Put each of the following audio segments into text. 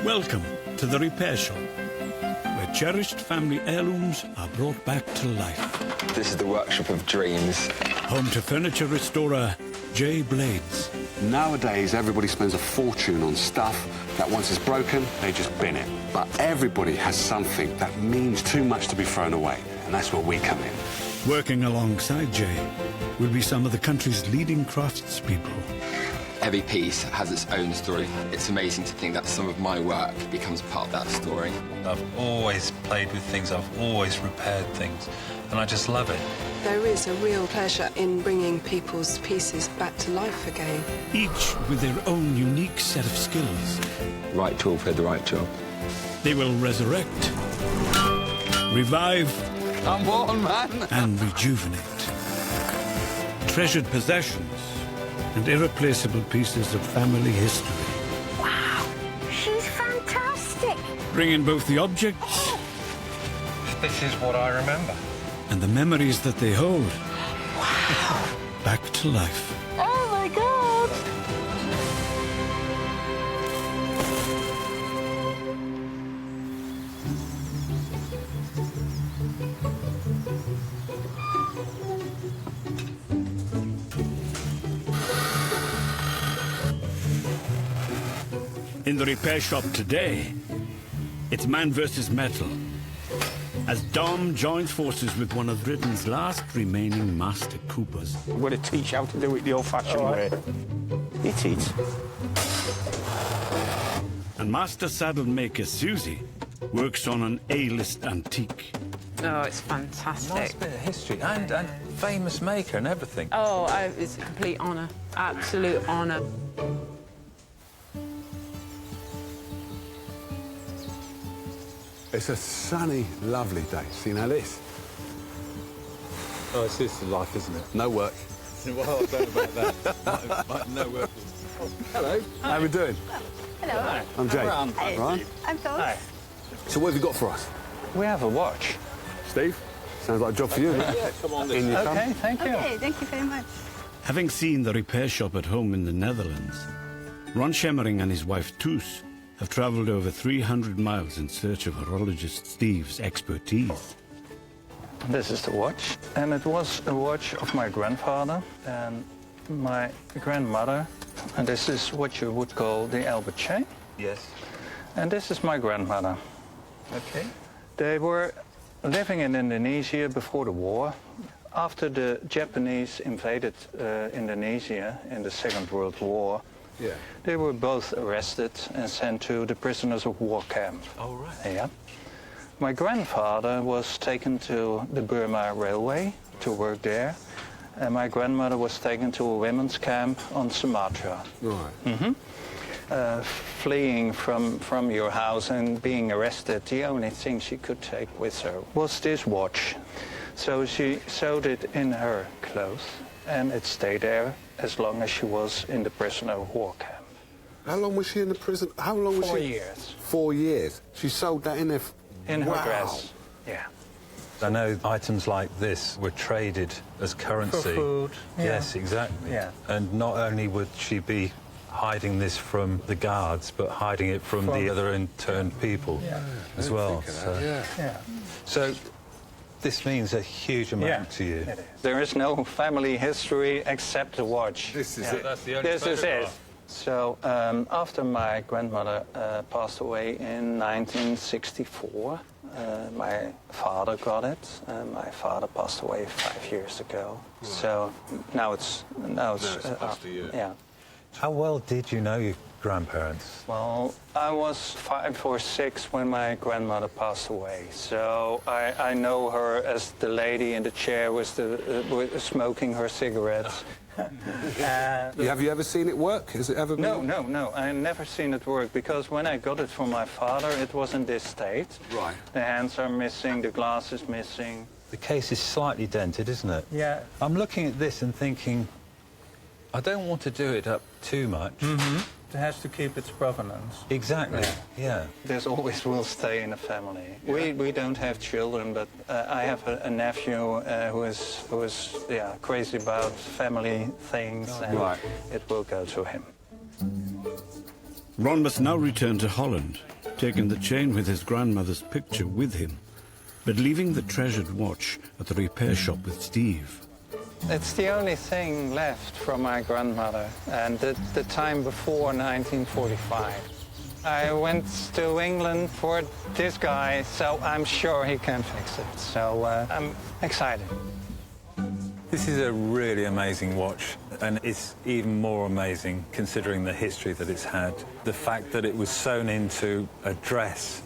Welcome to the Repair Shop, where cherished family heirlooms are brought back to life. This is the workshop of dreams. Home to furniture restorer J. Blades. Nowadays, everybody spends a fortune on stuff that once it's broken, they just bin it. But everybody has something that means too much to be thrown away, and that's where we come in. Working alongside Jay will be some of the country's leading craftspeople. Every piece has its own story. It's amazing to think that some of my work becomes part of that story. I've always played with things, I've always repaired things, and I just love it. There is a real pleasure in bringing people's pieces back to life again. Each with their own unique set of skills. Right tool for the right job. They will resurrect, revive, Come on, man! and rejuvenate. Treasured possessions and irreplaceable pieces of family history. Wow, she's fantastic. Bringing both the objects This is what I remember. and the memories that they hold Wow. back to life. Oh my God. In the repair shop today, it's man versus metal, as Dom joins forces with one of Britain's last remaining master coopers. I'm going to teach you how to do it the old-fashioned way. Eat it. And master saddle maker Suzie works on an A-list antique. Oh, it's fantastic. Nice bit of history and famous maker and everything. Oh, it's a complete honour. Absolute honour. It's a sunny, lovely day. See now this? Oh, it's the life, isn't it? No work. Well, I don't know about that. No work. Hello. How we doing? Hello. I'm Jay. Ron. Ron? I'm Phil. So what have you got for us? We have a watch. Steve? Sounds like a job for you, mate. Yeah, come on. In you come. Okay, thank you. Okay, thank you very much. Having seen the repair shop at home in the Netherlands, Ron Schemmering and his wife Toos have travelled over 300 miles in search of horologist Steve's expertise. This is the watch. And it was a watch of my grandfather and my grandmother. And this is what you would call the Albert chain. Yes. And this is my grandmother. Okay. They were living in Indonesia before the war. After the Japanese invaded Indonesia in the Second World War, Yeah. they were both arrested and sent to the prisoners of war camp. Oh, right. Yeah. My grandfather was taken to the Burma Railway to work there, and my grandmother was taken to a women's camp on Sumatra. Right. Fleeing from your house and being arrested, the only thing she could take with her was this watch. So she sewed it in her clothes, and it stayed there as long as she was in the prisoner of war camp. How long was she in the prison? How long was 4 she? years. 4 years. She sold that in there. In her Wow. dress. Yeah. I know items like this were traded as currency. For food. Yes, exactly. Yeah. And not only would she be hiding this from the guards, but hiding it from the other interned people as well. Yeah. So this means a huge amount to you. It is. There is no family history except the watch. This is it. That's the only This is it. photograph. So after my grandmother passed away in 1964, my father got it. My father passed away 5 years ago. Right. So now it's past a year. Yeah. How well did you know your grandparents? Well, I was 5 or 6 when my grandmother passed away. So I know her as the lady in the chair with smoking her cigarettes. Have you ever seen it work? Has it ever been? No. I never seen it work because when I got it from my father, it was in this state. Right. The hands are missing, the glass is missing. The case is slightly dented, isn't it? Yeah. I'm looking at this and thinking, I don't want to do it up too much. It has to keep its provenance. Exactly, yeah. There's always will stay in a family. We don't have children, but I have a nephew who is crazy about family things, and Right. it will go to him. Ron must now return to Holland taken the chain with his grandmother's picture with him, but leaving the treasured watch at the repair shop with Steve. It's the only thing left from my grandmother, and the time before 1945. I went to England for this guy, so I'm sure he can fix it. So I'm excited. This is a really amazing watch, and it's even more amazing considering the history that it's had. The fact that it was sewn into a dress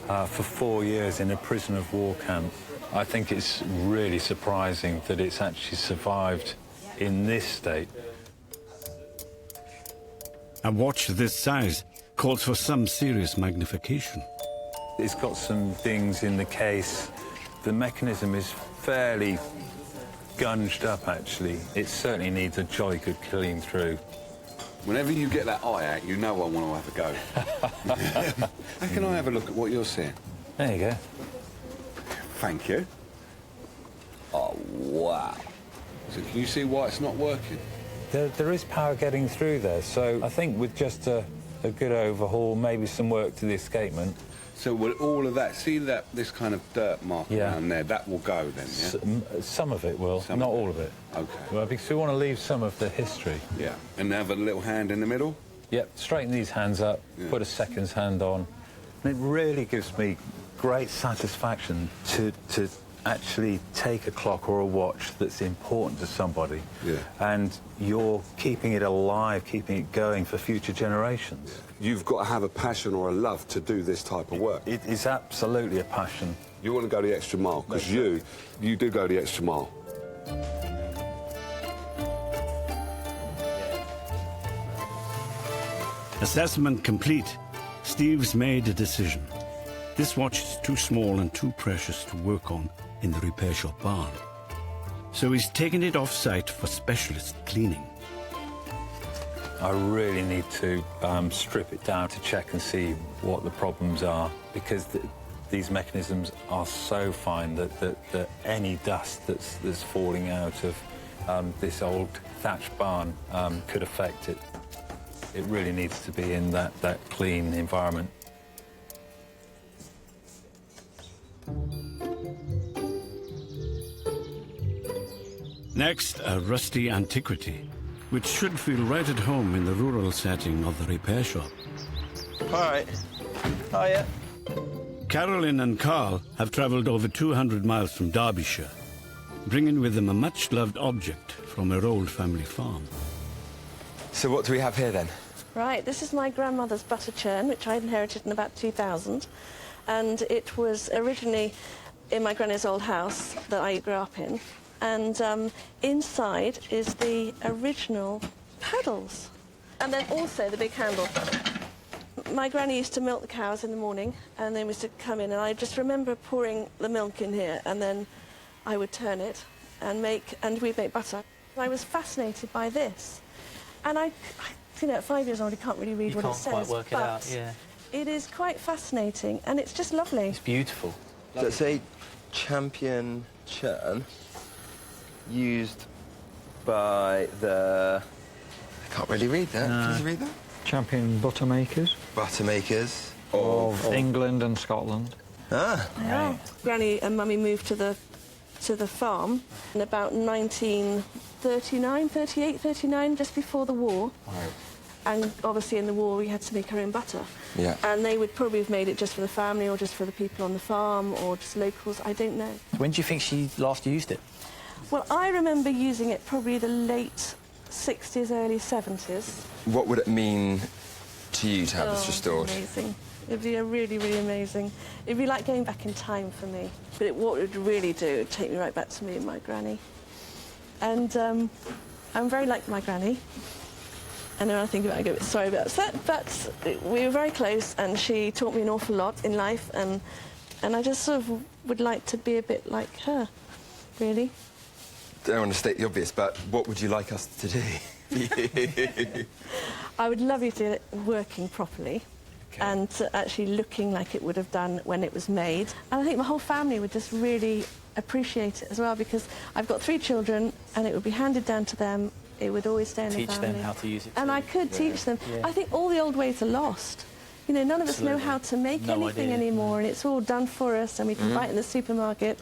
for 4 years in a prisoner of war camp. I think it's really surprising that it's actually survived in this state. A watch this size calls for some serious magnification. It's got some things in the case. The mechanism is fairly gunged up, actually. It certainly needs a jolly good clean through. Whenever you get that eye out, you know I want to have a go. How can I have a look at what you're seeing? There you go. Thank you. Oh, wow. So can you see why it's not working? There is power getting through there, so I think with just a good overhaul, maybe some work to the escapement. So will all of that, see that this kind of dirt mark around there, that will go then, yeah? Some of it will, not all of it. OK. Well, because we want to leave some of the history. Yeah, and have a little hand in the middle? Yep, straighten these hands up, put a second's hand on. And it really gives me great satisfaction to actually take a clock or a watch that's important to somebody, and you're keeping it alive, keeping it going for future generations. You've got to have a passion or a love to do this type of work. It is absolutely a passion. You want to go the extra mile, because you do go the extra mile. Assessment complete. Steve's made a decision. This watch is too small and too precious to work on in the repair shop barn. So he's taken it off-site for specialist cleaning. I really need to strip it down to check and see what the problems are, because these mechanisms are so fine that any dust that's falling out of this old thatched barn could affect it. It really needs to be in that clean environment. Next, a rusty antiquity, which should feel right at home in the rural setting of the repair shop. All right. Oh, yeah. Carolyn and Carl have travelled over 200 miles from Derbyshire, bringing with them a much-loved object from her old family farm. So what do we have here, then? Right, this is my grandmother's butter churn, which I inherited in about 2000. And it was originally in my granny's old house that I grew up in. And inside is the original paddles. And then also the big handle. My granny used to milk the cows in the morning, and they used to come in, and I just remember pouring the milk in here, and then I would turn it and we'd make butter. I was fascinated by this. And I you know, at 5 years old, you can't really read what it says. You can't quite work it out, yeah. It is quite fascinating, and it's just lovely. It's beautiful. So it's a champion churn used by the... I can't really read that. Can you read that? Champion butter makers. Butter makers of England and Scotland. Ah. Right. Granny and Mummy moved to the farm in about 1939, 38, 39, just before the war. Right. And obviously in the war we had to make our own butter. Yeah. And they would probably have made it just for the family or just for the people on the farm or just locals, I don't know. When do you think she last used it? Well, I remember using it probably the late 60s, early 70s. What would it mean to you to have this restored? Amazing. It'd be really, really amazing. It'd be like going back in time for me. But what it would really do, it'd take me right back to me and my granny. And I'm very like my granny. And then I think about it, I go a bit sorry about that. But we were very close, and she taught me an awful lot in life, and I just sort of would like to be a bit like her, really. Don't want to state the obvious, but what would you like us to do? I would love you to get it working properly. Okay. And actually looking like it would have done when it was made. And I think my whole family would just really appreciate it as well, because I've got 3 children, and it would be handed down to them. It would always stay in the family. Teach them how to use it. And I could teach them. Yeah. I think all the old ways are lost. You know, none of us know how to make No anything idea. anymore, and it's all done for us, and we can buy it in the supermarket.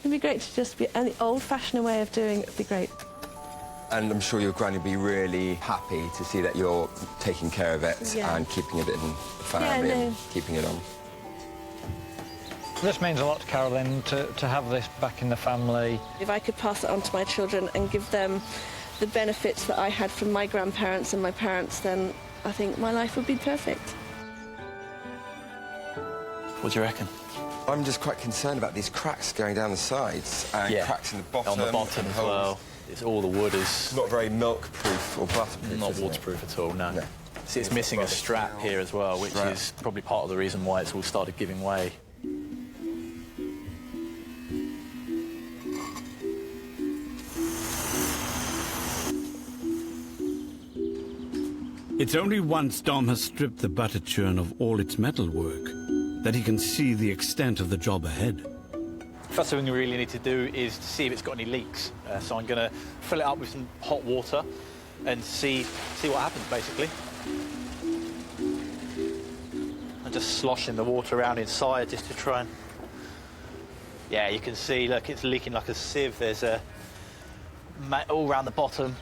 It'd be great to just be an old-fashioned way of doing it. Would be great. And I'm sure your granny will be really happy to see that you're taking care of it Yeah. and keeping it in the family Yeah, no. and keeping it on. This means a lot to Carolyn to have this back in the family. If I could pass it on to my children and give them the benefits that I had from my grandparents and my parents, then I think my life would be perfect. What do you reckon? I'm just quite concerned about these cracks going down the sides and cracks in the bottom. On the bottom and as holes. well. It's all the wood is Not very milk-proof or butter-proof, not isn't it? waterproof at all, no. No. See, it's missing a strap here as well, which Strap. is probably part of the reason why it's all started giving way. It's only once Dom has stripped the butter churn of all its metalwork that he can see the extent of the job ahead. First thing we really need to do is to see if it's got any leaks. So I'm going to fill it up with some hot water and see what happens, basically. I'm just sloshing the water around inside just to try and... Yeah, you can see, look, it's leaking like a sieve. There's all around the bottom,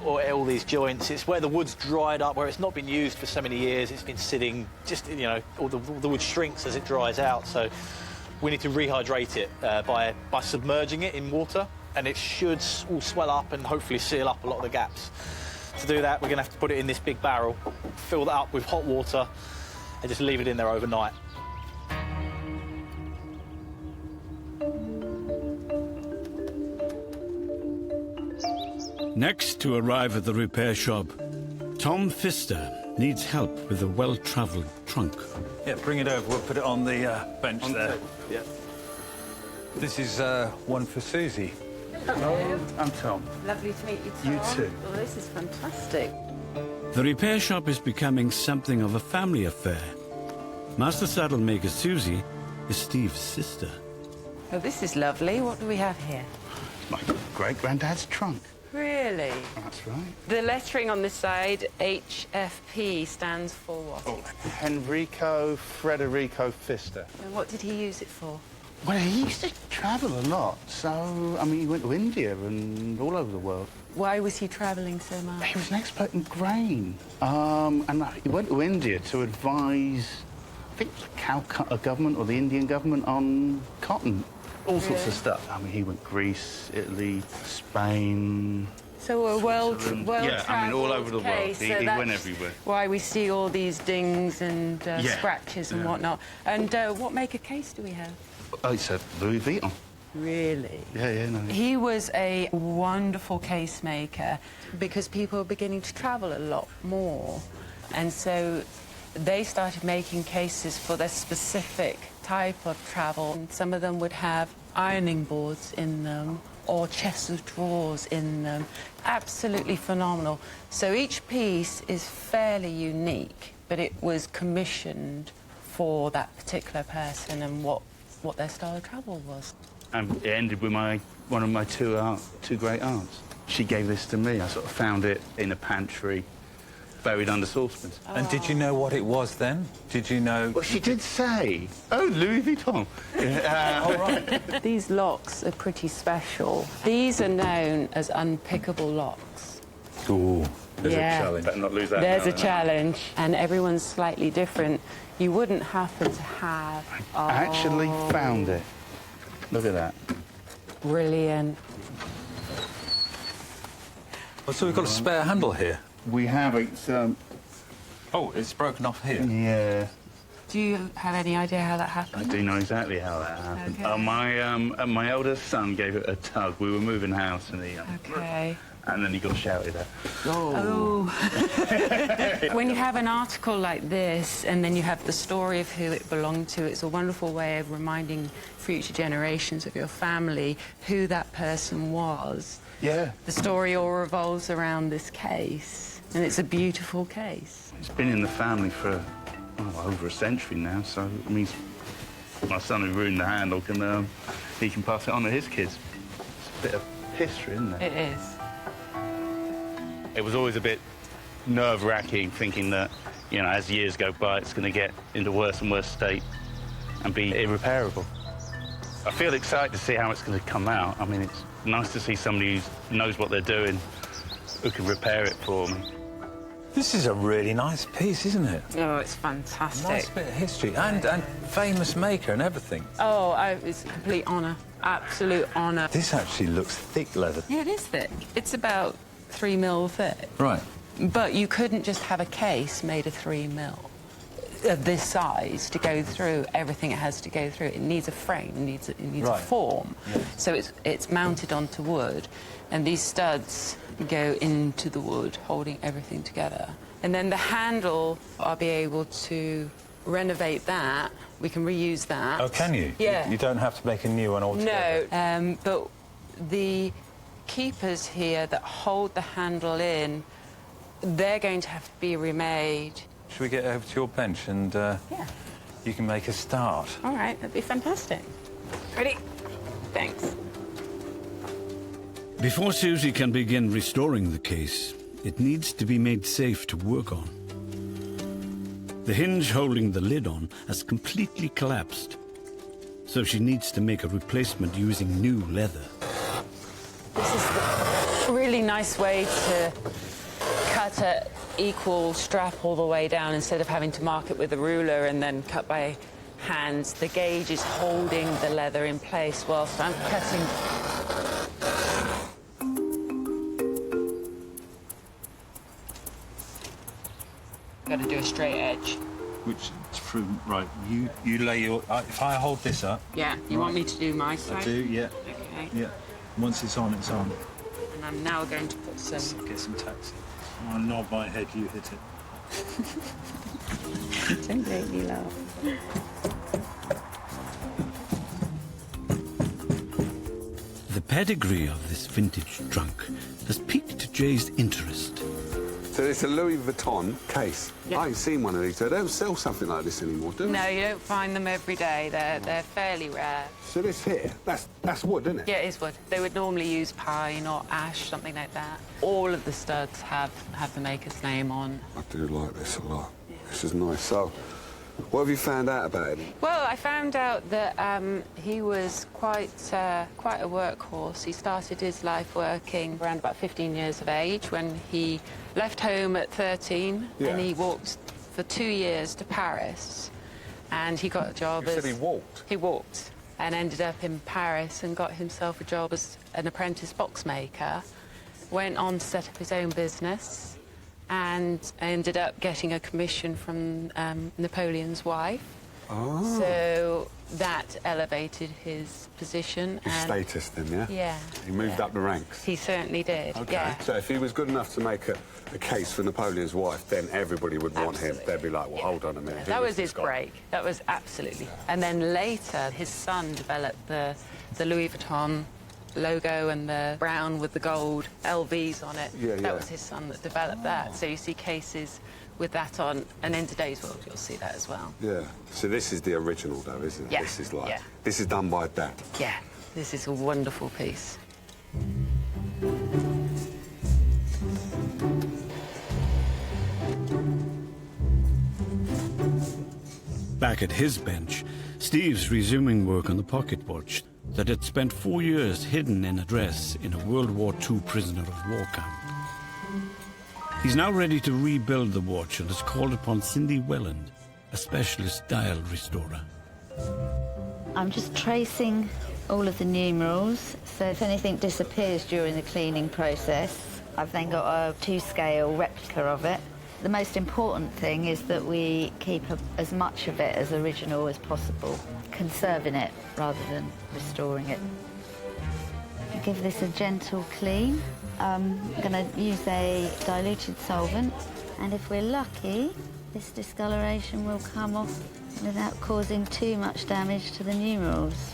all these joints. It's where the wood's dried up, where it's not been used for so many years. It's been sitting, just, you know, all the wood shrinks as it dries out. So we need to rehydrate it by submerging it in water, and it should all swell up and hopefully seal up a lot of the gaps. To do that, we're going to have to put it in this big barrel, fill that up with hot water, and just leave it in there overnight. Next to arrive at the repair shop, Tom Pfister needs help with a well-travelled trunk. Yeah, bring it over. We'll put it on the bench there. Yeah. This is one for Suzie. Hello. I'm Tom. Lovely to meet you, Tom. You too. Oh, this is fantastic. The repair shop is becoming something of a family affair. Master saddle maker Suzie is Steve's sister. Oh, this is lovely. What do we have here? My great-granddad's trunk. Really? That's right. The lettering on this side, HFP, stands for what? Oh, Henrico Federico Pfister. And what did he use it for? Well, he used to travel a lot, so, I mean, he went to India and all over the world. Why was he travelling so much? He was an expert in grain. And he went to India to advise, I think it was the Calcutta government or the Indian government on cotton. All sorts of stuff. I mean, he went Greece, Italy, Spain. So a world yeah, I mean, all over the world. case, He so went that's everywhere. Why we see all these dings and scratches and whatnot. And what make of case do we have? Oh, it's a Louis Vuitton. Really? Yeah, no. He was a wonderful case maker because people were beginning to travel a lot more. And so they started making cases for their specific type of travel. And some of them would have ironing boards in them or chests of drawers in them. Absolutely phenomenal. So each piece is fairly unique, but it was commissioned for that particular person and what their style of travel was. And it ended with one of my two great aunts. She gave this to me. I sort of found it in a pantry, buried under saucepans. And did you know what it was then? Did you know? Well, she did say, oh, Louis Vuitton. All right. These locks are pretty special. These are known as unpickable locks. Ooh, there's a challenge. Better not lose that. There's now, a challenge, and everyone's slightly different. You wouldn't happen to have... I actually found it. Look at that. Brilliant. Oh, so we've got a spare handle here. We have it. Oh, it's broken off here. Yeah. Do you have any idea how that I happened? do know exactly how that happened. Okay. My eldest son gave it a tug. We were moving house, and he. Okay. And then he got shouted at. Oh. When you have an article like this, and then you have the story of who it belonged to, it's a wonderful way of reminding future generations of your family who that person was. Yeah. The story all revolves around this case, and it's a beautiful case. It's been in the family for over a century now, so it means my son who ruined the handle he can pass it on to his kids. It's a bit of history, isn't it? It is. It was always a bit nerve-wracking thinking that You know, as years go by, it's going to get into worse and worse state and be irreparable. I feel excited to see how it's going to come out. I mean, it's nice to see somebody who knows what they're doing, who can repair it for me. This is a really nice piece, isn't it? Oh, it's fantastic. Nice bit of history and famous maker and everything. Oh, it's a complete honour. Absolute honour. This actually looks thick leather. Yeah, it is thick. It's about 3 mil thick. Right. But you couldn't just have a case made of 3 mil of this size to go through everything it has to go through. It needs a frame, it needs a form. Yes. So it's mounted onto wood, and these studs go into the wood, holding everything together. And then the handle, I'll be able to renovate that. We can reuse that. Oh, can you? Yeah. You don't have to make a new one altogether? No, but the keepers here that hold the handle in, they're going to have to be remade. Should we get over to your bench and you can make a start? All right, that'd be fantastic. Ready? Thanks. Before Suzie can begin restoring the case, it needs to be made safe to work on. The hinge holding the lid on has completely collapsed, so she needs to make a replacement using new leather. This is a really nice way to cut an equal strap all the way down instead of having to mark it with a ruler and then cut by hand. The gauge is holding the leather in place whilst I'm cutting. Got to do a straight edge. Which through right? You lay your. If I hold this up. Yeah. You want me to do my side? I do. Yeah. Okay. Yeah. Once it's on, it's on. And I'm now going to put some. Get some taxi. I'll nod my head. You hit it. Don't make me laugh. The pedigree of this vintage trunk has piqued Jay's interest. So it's a Louis Vuitton case. Yeah. I ain't seen one of these. They don't sell something like this anymore, do they? No, you don't find them every day. They're fairly rare. So this here, that's wood, isn't it? Yeah, it is wood. They would normally use pine or ash, something like that. All of the studs have the maker's name on. I do like this a lot. This is nice. So, what have you found out about him? Well, I found out that he was quite a workhorse. He started his life working around about 15 years of age when he left home at 13 and he walked for 2 years to Paris. And he got a job You said he walked? He walked and ended up in Paris and got himself a job as an apprentice box maker. Went on to set up his own business and ended up getting a commission from Napoleon's wife. Oh. So that elevated his position. His status then, yeah? Yeah. He moved up the ranks? He certainly did, Okay. yeah. So if he was good enough to make a case for Napoleon's wife, then everybody would want him. They'd be like, well, hold on a minute. That was his break. That was absolutely. And then later, his son developed the Louis Vuitton logo and the brown with the gold LVs on it. That was his son that developed that. So you see cases with that on, and in today's world you'll see that as well. Yeah. So this is the original, though, isn't it? Yeah. This is like, yeah. This is done by Dad. Yeah. This is a wonderful piece. Back at his bench, Steve's resuming work on the pocket watch that had spent 4 years hidden in a dress in a World War II prisoner of war camp. He's now ready to rebuild the watch and has called upon Cindy Welland, a specialist dial restorer. I'm just tracing all of the numerals, so if anything disappears during the cleaning process, I've then got a 2-scale replica of it. The most important thing is that we keep as much of it as original as possible, conserving it rather than restoring it. Give this a gentle clean. I'm going to use a diluted solvent, and if we're lucky, this discoloration will come off without causing too much damage to the numerals.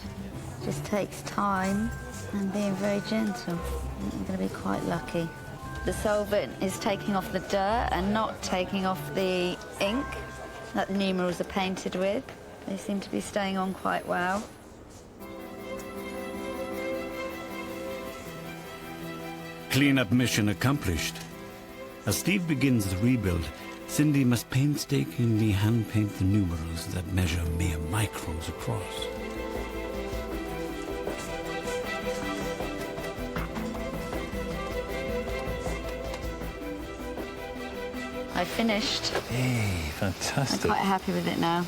It just takes time and being very gentle. I'm going to be quite lucky. The solvent is taking off the dirt and not taking off the ink that the numerals are painted with. They seem to be staying on quite well. Cleanup mission accomplished. As Steve begins the rebuild, Cindy must painstakingly hand-paint the numerals that measure mere microns across. I finished. Hey, fantastic. I'm quite happy with it now.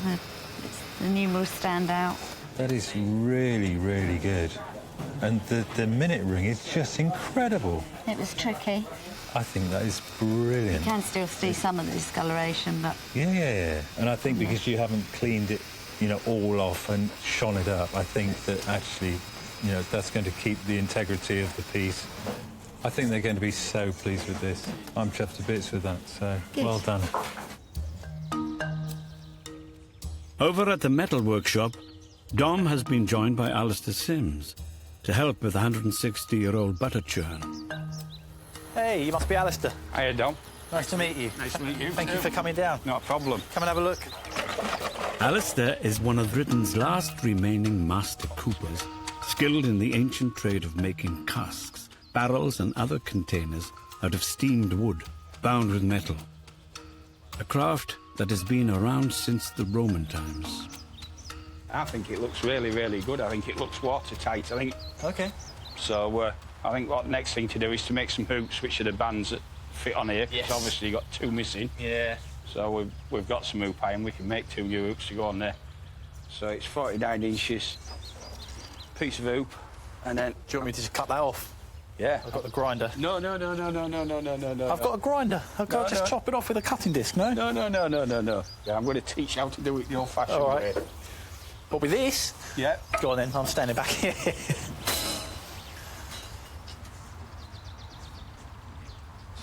The numerals stand out. That is really, really good. And the minute ring is just incredible. It was tricky. I think that is brilliant. You can still see some of the discoloration, but... Yeah. And I think because you haven't cleaned it, you know, all off and shone it up, I think that actually, you know, that's going to keep the integrity of the piece. I think they're going to be so pleased with this. I'm chuffed to bits with that, so Good. Well done. Over at the metal workshop, Dom has been joined by Alastair Simms to help with the 160-year-old butter churn. Hey, you must be Alastair. Hiya, Dom. Nice to meet you. Nice to meet you. Thank you for coming down. Not a problem. Come and have a look. Alastair is one of Britain's last remaining master coopers, skilled in the ancient trade of making casks, barrels and other containers out of steamed wood, bound with metal. A craft that has been around since the Roman times. I think it looks really, really good. I think it looks watertight, I think. OK. So I think what next thing to do is to make some hoops, which are the bands that fit on here. Yes. 'Cause obviously you've got two missing. Yeah. So we've got some hoop iron. We can make two new hoops to go on there. So it's 49 inches, piece of hoop, and then... Do you want me to just cut that off? Yeah. I've got the grinder. No. I've got a grinder. I've got to just chop it off with a cutting disc, no? No. Yeah, I'm going to teach you how to do it the old-fashioned All right. way. But with this? Yeah. Go on then, I'm standing back here.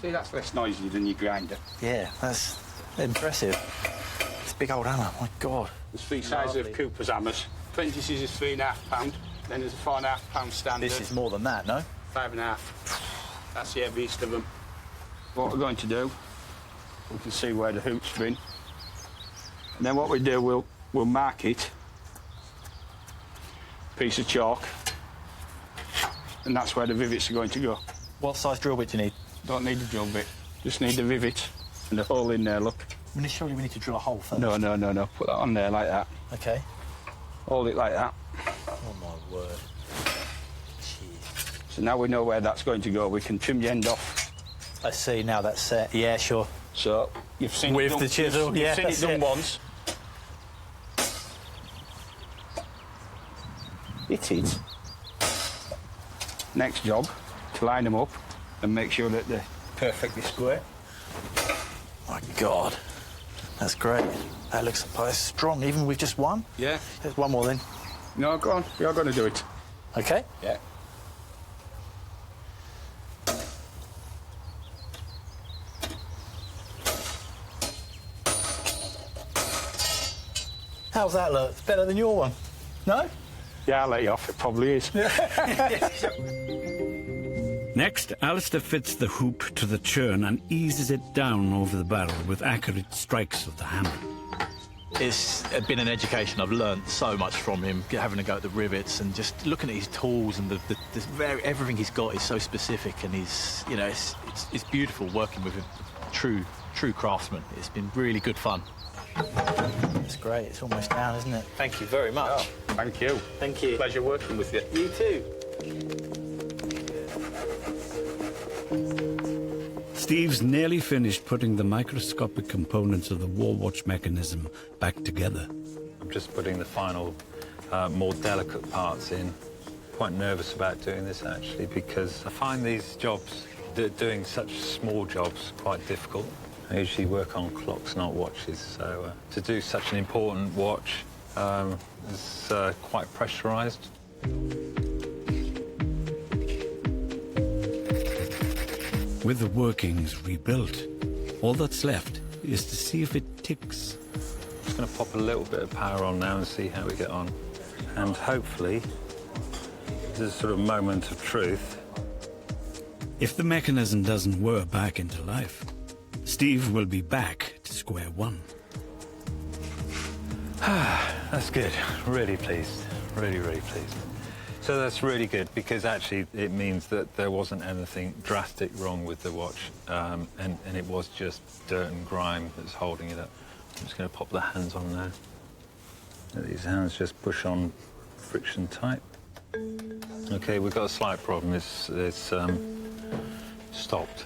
See, that's less noisy than your grinder. Yeah, that's impressive. This big old hammer, my God. There's three sizes of Cooper's hammers. Apprentices is £3.5. Then there's a £4.5 standard. This is more than that, no? 5.5. That's the heaviest of them. What we're going to do, we can see where the hoop's been. And then what we do, we'll mark it. Piece of chalk. And that's where the rivets are going to go. What size drill bit do you need? Don't need a drill bit. Just need the rivet and the hole in there, look. I mean, surely we need to drill a hole first. No. Put that on there like that. OK. Hold it like that. Oh, my word. Jeez. So now we know where that's going to go. We can trim the end off. I see, now that's set. Yeah, sure. So you've seen with it done, the chisel, you've seen it done once. Hit it. Next job, to line them up and make sure that they're perfectly square. My God, that's great. That looks strong, even with just one? Yeah. There's one more then. No, go on. You're going to do it. OK. Yeah. How's that look? It's better than your one. No? Yeah, I'll let you off. It probably is. Next, Alastair fits the hoop to the churn and eases it down over the barrel with accurate strikes of the hammer. It's been an education. I've learned so much from him, having a go at the rivets and just looking at his tools and everything he's got is so specific, and he's, you know, it's beautiful working with a true craftsman. It's been really good fun. It's great. It's almost down, isn't it? Thank you very much. Oh, thank you. Thank you. Pleasure working with you. You too. Steve's nearly finished putting the microscopic components of the war watch mechanism back together. I'm just putting the final, more delicate parts in. Quite nervous about doing this, actually, because I find these jobs, doing such small jobs, quite difficult. I usually work on clocks, not watches, so to do such an important watch is quite pressurised. With the workings rebuilt, all that's left is to see if it ticks. I'm just going to pop a little bit of power on now and see how we get on. And hopefully, this is a sort of moment of truth. If the mechanism doesn't whir back into life, Steve will be back to square one. That's good. Really pleased. Really, really pleased. So that's really good, because actually it means that there wasn't anything drastic wrong with the watch, and it was just dirt and grime that's holding it up. I'm just going to pop the hands on there. These hands just push on friction tight. OK, we've got a slight problem. It's stopped.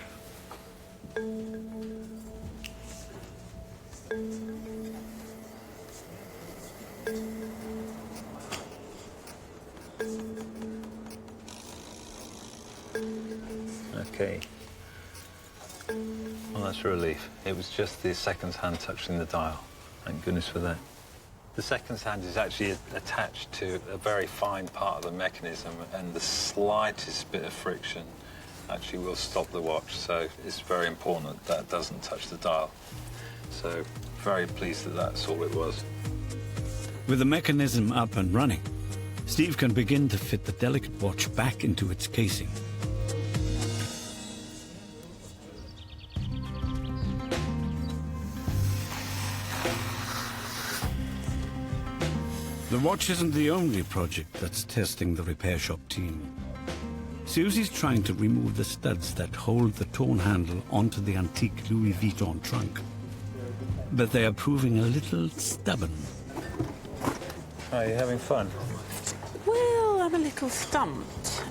OK. Well, that's a relief. It was just the seconds hand touching the dial. Thank goodness for that. The seconds hand is actually attached to a very fine part of the mechanism, and the slightest bit of friction actually will stop the watch. So it's very important that that doesn't touch the dial. So very pleased that that's all it was. With the mechanism up and running, Steve can begin to fit the delicate watch back into its casing. The watch isn't the only project that's testing the repair shop team. Susie's trying to remove the studs that hold the torn handle onto the antique Louis Vuitton trunk. But they are proving a little stubborn. Are you having fun? Well, I'm a little stumped.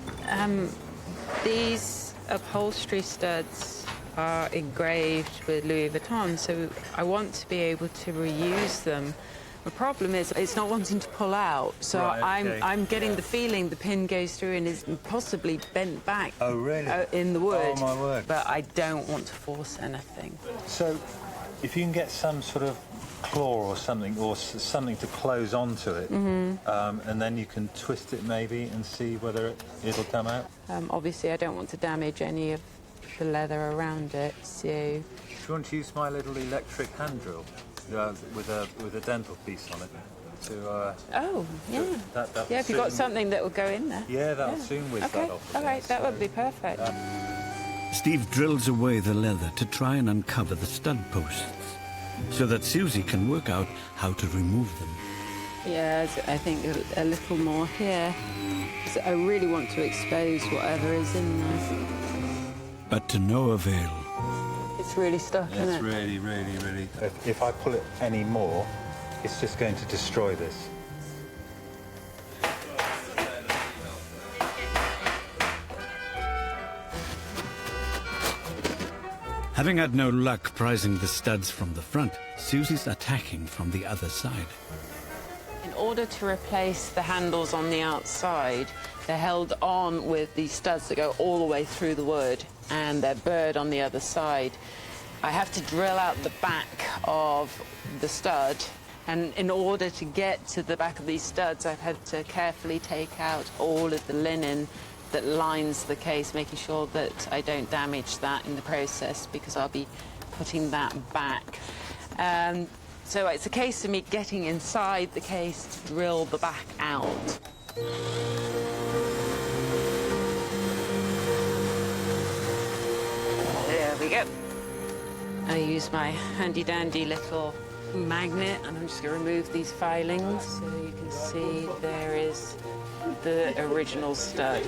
These upholstery studs are engraved with Louis Vuitton, so I want to be able to reuse them. The problem is it's not wanting to pull out, so right, okay. I'm getting the feeling the pin goes through and is possibly bent back. Oh, really? In the wood. Oh, my word. But I don't want to force anything. So, if you can get some sort of claw or something to close onto it, and then you can twist it maybe and see whether it'll come out. Obviously, I don't want to damage any of the leather around it, so... Do you want to use my little electric hand drill with a dental piece on it? Oh, yeah. Yeah, if you've got something that will go in there. Yeah, that'll soon whiz that off. All right, that would be perfect. Steve drills away the leather to try and uncover the stud posts, so that Susie can work out how to remove them. Yeah, I think a little more here. So I really want to expose whatever is in there. But to no avail. It's really stuck, isn't it? It's really, really, really... If I pull it any more, it's just going to destroy this. Having had no luck prizing the studs from the front, Susie's attacking from the other side. In order to replace the handles on the outside, they're held on with these studs that go all the way through the wood, and they're burred on the other side. I have to drill out the back of the stud, and in order to get to the back of these studs, I've had to carefully take out all of the linen that lines the case, making sure that I don't damage that in the process, because I'll be putting that back. So it's a case of me getting inside the case to drill the back out. There we go. I use my handy-dandy little magnet, and I'm just going to remove these filings so you can see there is the original stud.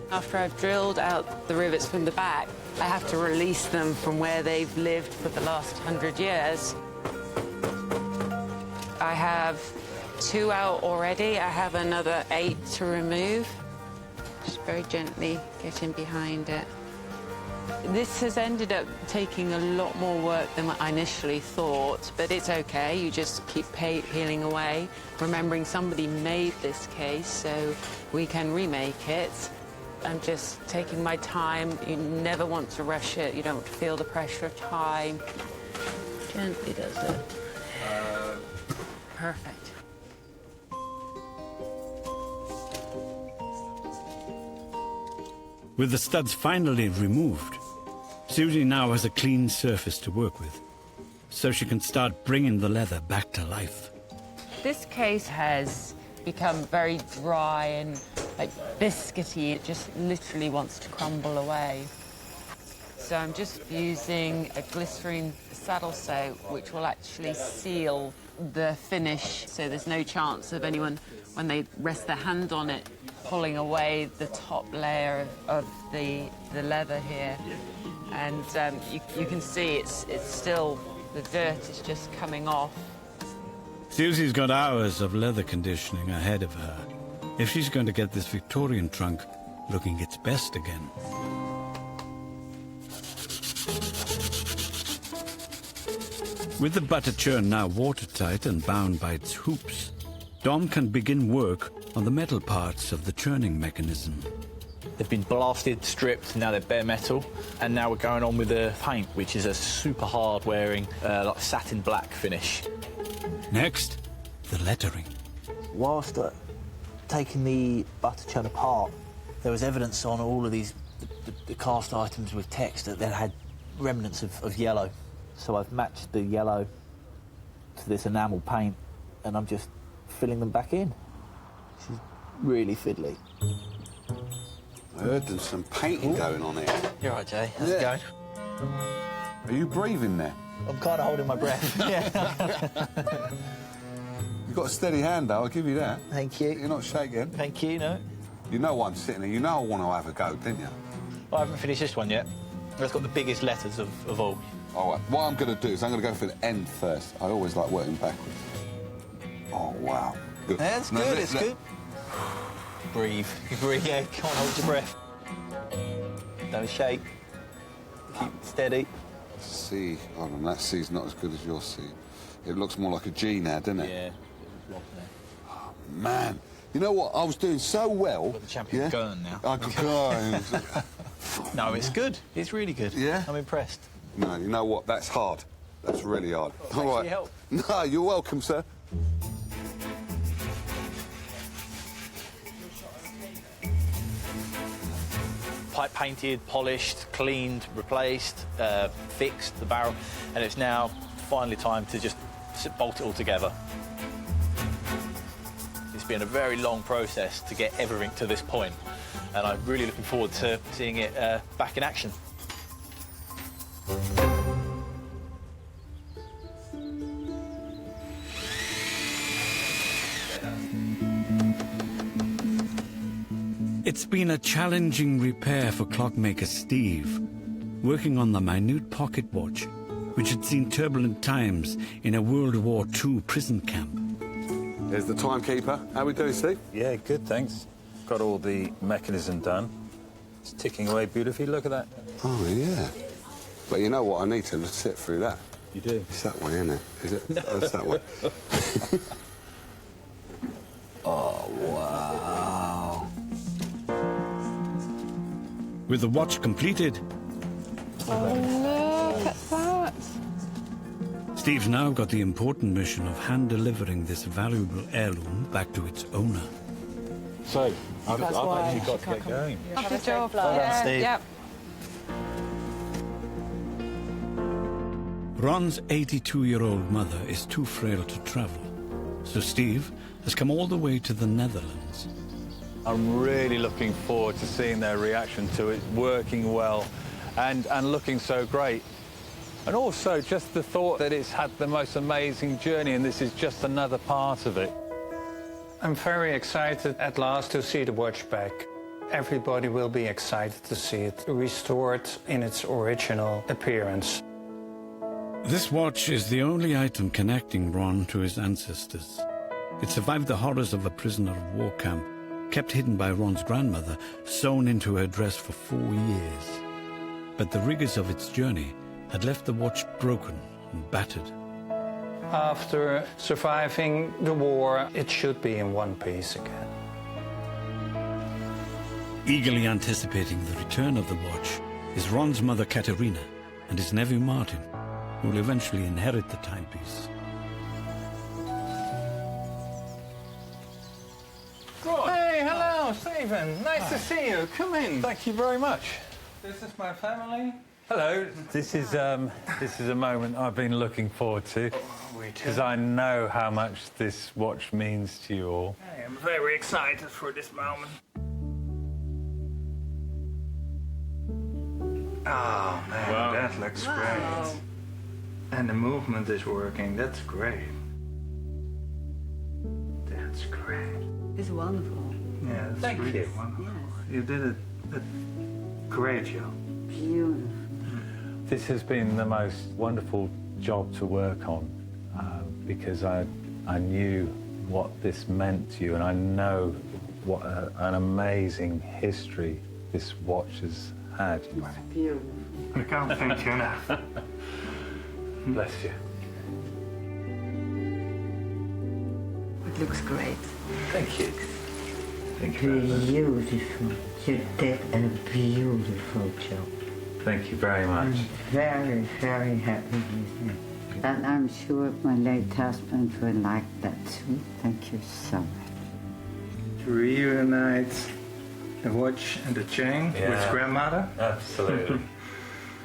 After I've drilled out the rivets from the back, I have to release them from where they've lived for the last 100 years. I have 2 out already. I have another 8 to remove. Just very gently get in behind it. This has ended up taking a lot more work than I initially thought, but it's okay. You just keep peeling away, remembering somebody made this case, so we can remake it. I'm just taking my time. You never want to rush it. You don't feel the pressure of time. Gently does it. Perfect. With the studs finally removed, Susie now has a clean surface to work with, so she can start bringing the leather back to life. This case has become very dry and like biscuity. It just literally wants to crumble away. So I'm just using a glycerine saddle sew, which will actually seal the finish, so there's no chance of anyone, when they rest their hand on it, pulling away the top layer of the leather here. And you can see it's still, the dirt is just coming off. Susie's got hours of leather conditioning ahead of her if she's going to get this Victorian trunk looking its best again. With the butter churn now watertight and bound by its hoops, Dom can begin work on the metal parts of the churning mechanism. They've been blasted, stripped, now they're bare metal, and now we're going on with the paint, which is a super hard-wearing, like satin black finish. Next, the lettering. Whilst taking the butter churn apart, there was evidence on all of these the cast items with text that they had remnants of yellow. So I've matched the yellow to this enamel paint, and I'm just filling them back in. This is really fiddly. I heard there's some painting going on here. You're right, Jay. How's it going? Are you breathing there? I'm kind of holding my breath. Yeah. You've got a steady hand, though, I'll give you that. Thank you. You're not shaking. Thank you, no. You know why I'm sitting there. You know I want to have a go, didn't you? Well, I haven't finished this one yet. It's got the biggest letters of all. All right, what I'm going to do is I'm going to go for the end first. I always like working backwards. Oh, wow. Good. Yeah, it's good, it's good. Breathe. You breathe, yeah, can't hold your breath. Don't shake. Keep it steady. C. Hold on, that C's not as good as your C. It looks more like a G now, doesn't it? Yeah. Oh, man. You know what? I was doing so well. Got the champion going now. I could go. No, it's good. It's really good. Yeah? I'm impressed. No, you know what? That's hard. That's really hard. Well, thanks for your help. No, you're welcome, sir. Pipe painted, polished, cleaned, replaced, fixed the barrel, and it's now finally time to just bolt it all together. It's been a very long process to get everything to this point, and I'm really looking forward to seeing it back in action. It's been a challenging repair for clockmaker Steve, working on the minute pocket watch, which had seen turbulent times in a World War II prison camp. There's the timekeeper. How we doing, Steve? Yeah, good, thanks. Got all the mechanism done. It's ticking away beautifully, look at that. Oh, yeah. But you know what? I need to sit through that. You do? It's that way, isn't it? Is it? No. Oh, it's that way. Oh, wow. With the watch completed, Oh, look at that. Steve's now got the important mission of hand-delivering this valuable heirloom back to its owner. So, I've That's why actually got she to get going. Good job. Well done, Steve. Yep. Ron's 82-year-old mother is too frail to travel, so Steve has come all the way to the Netherlands. I'm really looking forward to seeing their reaction to it working well and looking so great. And also just the thought that it's had the most amazing journey and this is just another part of it. I'm very excited at last to see the watch back. Everybody will be excited to see it restored in its original appearance. This watch is the only item connecting Ron to his ancestors. It survived the horrors of a prisoner of war camp, kept hidden by Ron's grandmother, sewn into her dress for 4 years. But the rigors of its journey had left the watch broken and battered. After surviving the war, it should be in one piece again. Eagerly anticipating the return of the watch is Ron's mother Katerina and his nephew Martin, who will eventually inherit the timepiece. Hey, hello, Stephen. Nice to see you. Come in. Thank you very much. This is my family. Hello. This is a moment I've been looking forward to because I know how much this watch means to you all. I am very excited for this moment. Oh, man, Wow. that looks great. And the movement is working. That's great. That's great. It's wonderful. Yeah, that's Thank really you. wonderful. You did a great job. Beautiful. This has been the most wonderful job to work on because I knew what this meant to you, and I know what an amazing history this watch has had. Beautiful. I can't thank you enough. Bless you. It looks great. Thank you. Thank you very much. Beautiful. You did a beautiful job. Thank you very much. Very, very happy with you. And I'm sure my late husband will like that too. Thank you so much. To reunite the watch and the chain with grandmother. Absolutely.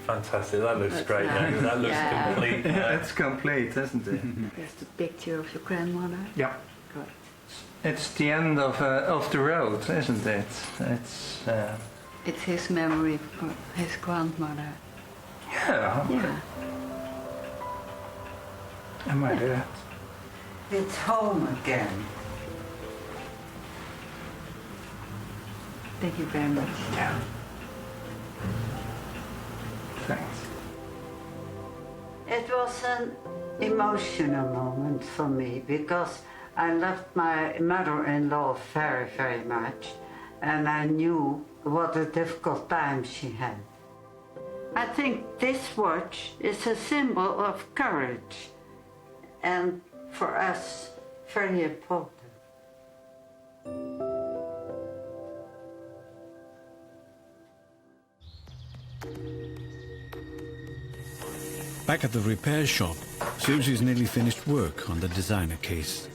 Fantastic. That looks great. Now. That looks complete. It's complete, isn't it? There's the picture of your grandmother. Yeah. Good. It's the end of the road, isn't it? It's his memory for his grandmother. Yeah. Yeah. And my dad. It's home again. Thank you very much. Yeah. Thanks. It was an emotional moment for me because I loved my mother-in-law very, very much, and I knew what a difficult time she had. I think this watch is a symbol of courage, and for us, very important. Back at the repair shop, Susie's nearly finished work on the designer case.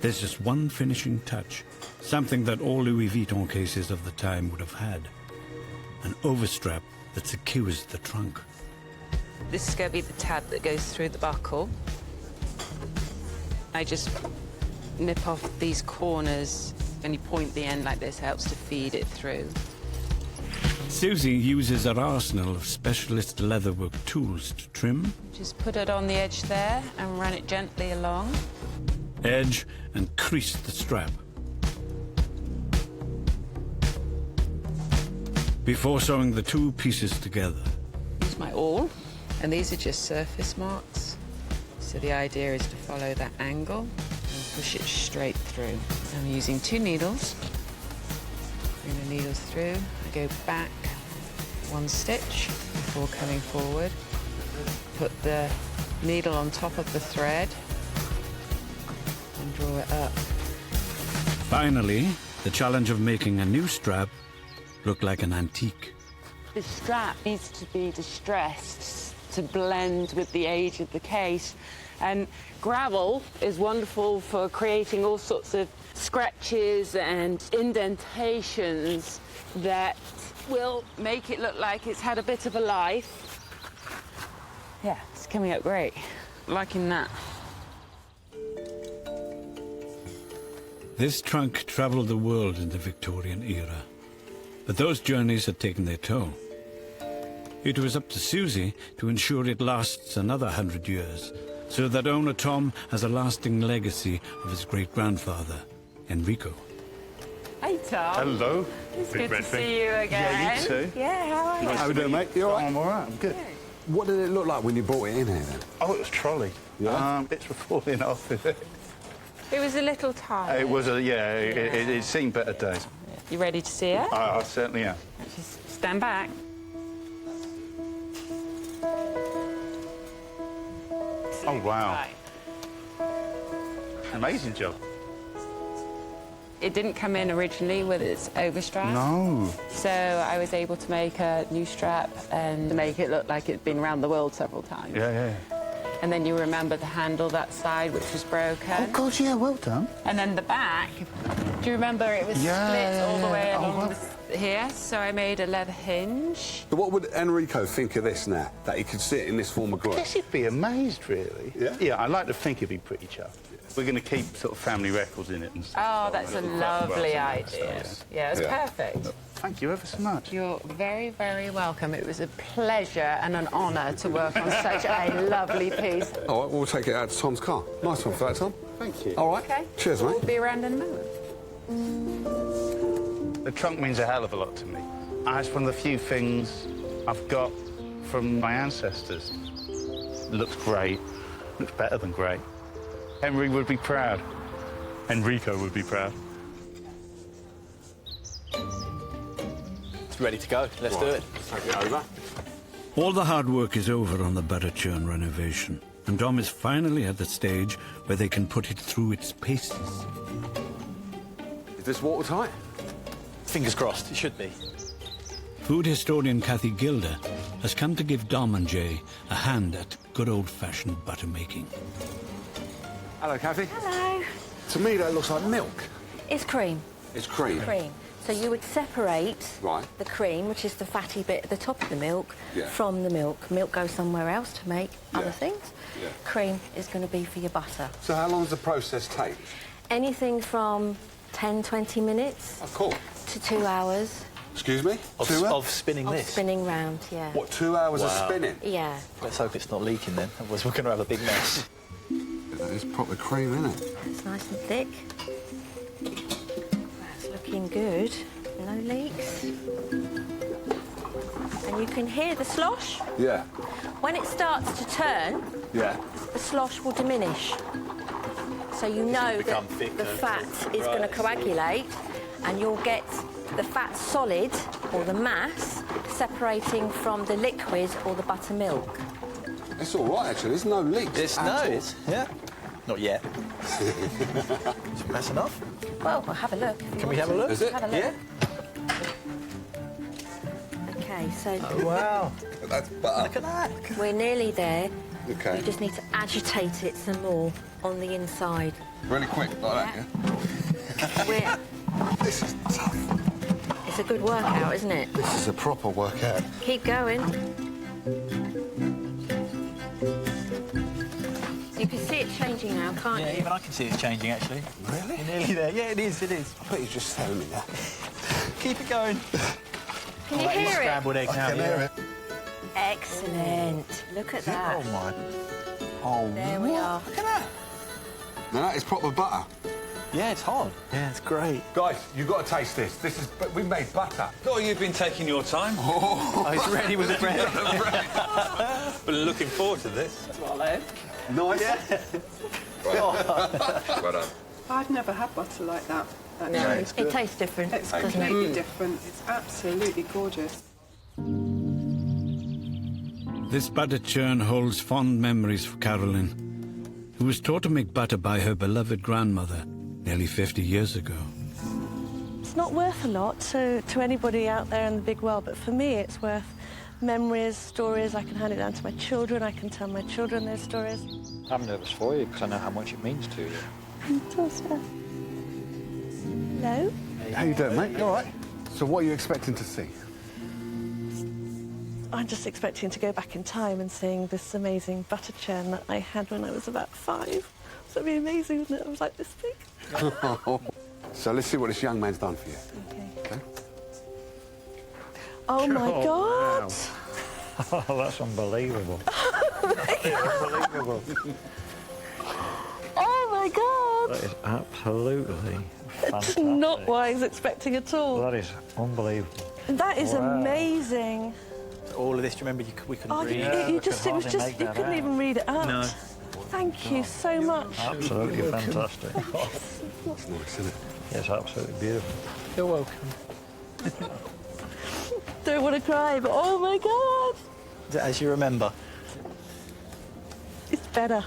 There's just one finishing touch, something that all Louis Vuitton cases of the time would have had. An overstrap that secures the trunk. This is going to be the tab that goes through the buckle. I just nip off these corners and you point the end like this, helps to feed it through. Suzie uses her arsenal of specialist leatherwork tools to trim, Just put it on the edge there and run it gently along. edge, and crease the strap. Before sewing the two pieces together. Here's my awl, and these are just surface marks. So the idea is to follow that angle and push it straight through. I'm using 2 needles. Bring the needles through. I go back 1 stitch before coming forward. Put the needle on top of the thread and draw it up. Finally, the challenge of making a new strap look like an antique. The strap needs to be distressed to blend with the age of the case. And gravel is wonderful for creating all sorts of scratches and indentations that will make it look like it's had a bit of a life. Yeah, it's coming out great. Liking that. This trunk traveled the world in the Victorian era, but those journeys had taken their toll. It was up to Suzie to ensure it lasts another 100 years, so that owner Tom has a lasting legacy of his great-grandfather, Enrico. Hey, Tom. Hello. It's Big good red to thing. see you again. Yeah, you too. Yeah, how are you? How we doing, mate? You all right? I'm all right, I'm good. What did it look like when you brought it in here, then? Oh, it was trolley. Yeah? Bits were falling off. It was a little tired. It was it seen better days. You ready to see it? I certainly am. Just stand back. Oh, wow. Right. Amazing job. It didn't come in originally with its overstrap. No. So I was able to make a new strap and make it look like it'd been around the world several times. Yeah. And then you remember the handle that side, which was broken. Oh, God, yeah, well done. And then the back, do you remember it was split all the way along here, so I made a leather hinge. So what would Enrico think of this now, that he could sit in this form of I glass? guess he'd be amazed, really. Yeah? Yeah, I like to think he'd be pretty chuffed. We're going to keep sort of family records in it and stuff. Oh, that's a lovely idea. Yeah, it's perfect. Thank you ever so much. You're very, very welcome. It was a pleasure and an honour to work on such a lovely piece. All right, we'll take it out to Tom's car. Nice one for that, Tom. Thank you. All right. Okay. Cheers, mate. We'll be around in a moment. The trunk means a hell of a lot to me. It's one of the few things I've got from my ancestors. It looks great. Looks better than great. Henry would be proud. Enrico would be proud. It's ready to go. Let's do it. Take it over. All the hard work is over on the butter churn renovation, and Dom is finally at the stage where they can put it through its paces. Is this watertight? Fingers crossed. It should be. Food historian Kathy Gilder has come to give Dom and Jay a hand at good old-fashioned butter making. Hello, Kathy. Hello. To me, that looks like milk. It's cream. It's cream. Cream. So you would separate Right. the cream, which is the fatty bit at the top of the milk, Yeah. from the milk. Milk goes somewhere else to make other Yeah. things. Yeah. Cream is going to be for your butter. So how long does the process take? Anything from 10, 20 minutes Of course. to 2 hours Excuse me? Of spinning of this. spinning round, yeah. What, 2 hours of spinning? Yeah. Let's hope it's not leaking then, otherwise we're going to have a big mess. That is proper cream, isn't it? It's nice and thick. That's looking good. No leaks. And you can hear the slosh. Yeah. When it starts to turn, Yeah. the slosh will diminish. So you know that become thicker. the fat is going to coagulate and you'll get the fat solid, or the mass, separating from the liquid or the buttermilk. It's all right, actually. There's no leaks It's at no, all. it's, yeah. Not yet. That's enough. Well, we'll have a look. Can we have a look? Is it? Have a look. Yeah. Okay, so Oh, wow. That's butter. Look at that. we're nearly there. Okay. You just need to agitate it some more on the inside. Really quick, like that, We're, This is tough. it's a good workout, isn't it? This is a proper workout. Keep going. You can see it changing now, can't Yeah, you? even I can see it's changing actually. Really? You're nearly there. Yeah, it is, it is. I bet you're just telling me that. Keep it going. Can you hear it? Scrambled egg now. I can hear it. Excellent. Look at that. Oh, my. Oh, There we are. Look at that. now that is proper butter. Yeah, it's hard. Yeah, it's great. Guys, you've got to taste this. This is... We made butter. Oh, you've been taking your time. Oh, it's ready with the bread. Been looking forward to this. Nice. Oh. Well done. I've never had butter like that. No, it tastes different, It's doesn't completely it? different. It's absolutely gorgeous. This butter churn holds fond memories for Carolyn, who was taught to make butter by her beloved grandmother nearly 50 years ago. It's not worth a lot to anybody out there in the big world, but for me it's worth memories, stories. I can hand it down to my children, I can tell my children their stories. I'm nervous for you because I know how much it means to you. Hello? How you doing, mate? You all right? So what are you expecting to see? I'm just expecting to go back in time and seeing this amazing butter churn that I had when I was about 5. So it'd be amazing, wouldn't it? I was like this big. So let's see what this young man's done for you. Okay. Oh my God! Oh, that's unbelievable. Unbelievable. Oh my God! That is absolutely It's fantastic. not what I was expecting at all. That is unbelievable. That is Wow. amazing. All of this, do you remember we couldn't Oh, read? you just, it was hardly just, make you that couldn't out. even read it out. No. Thank you so much. Absolutely fantastic. That's nice, isn't it? Yes, absolutely beautiful. You're welcome. Don't want to cry, but oh my God! As you remember. It's better.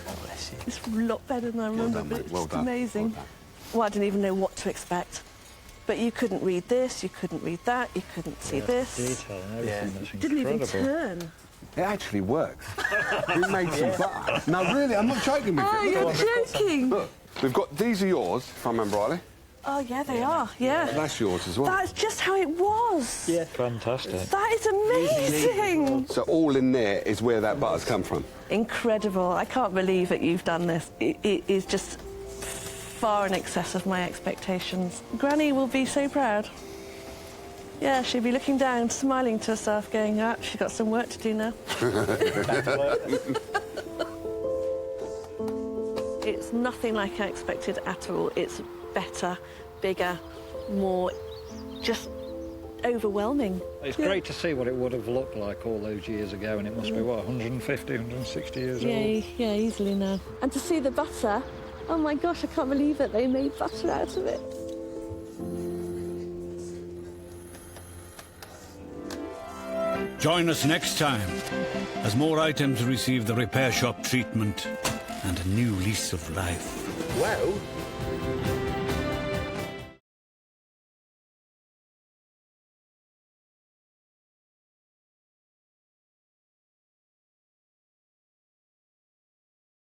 Oh, bless you. It's a lot better than I remember, done, but mate. it's Well just done. amazing. Well Well, I didn't even know what to expect. But you couldn't read this, you couldn't read that, you couldn't see this. Detail and everything, that's Didn't even incredible. turn. It actually works. We made some butter. No, really, I'm not joking with Oh, you. you're joking! Look, we've got... These are yours, if I remember rightly. Oh, yeah, they are, yeah. That's yours as well. That's just how it was. Yeah. Fantastic. That is amazing. So all in there is where that butter's come from. Incredible. I can't believe that you've done this. It is just far in excess of my expectations. Granny will be so proud. Yeah, she'll be looking down, smiling to herself, going, ah, she's got some work to do now. It's nothing like I expected at all. It's better, bigger, more just overwhelming. It's great to see what it would have looked like all those years ago, and it must be, what, 150, 160 years old? Yeah, easily now. And to see the butter, oh my gosh, I can't believe that they made butter out of it. Join us next time as more items receive the repair shop treatment and a new lease of life. Well,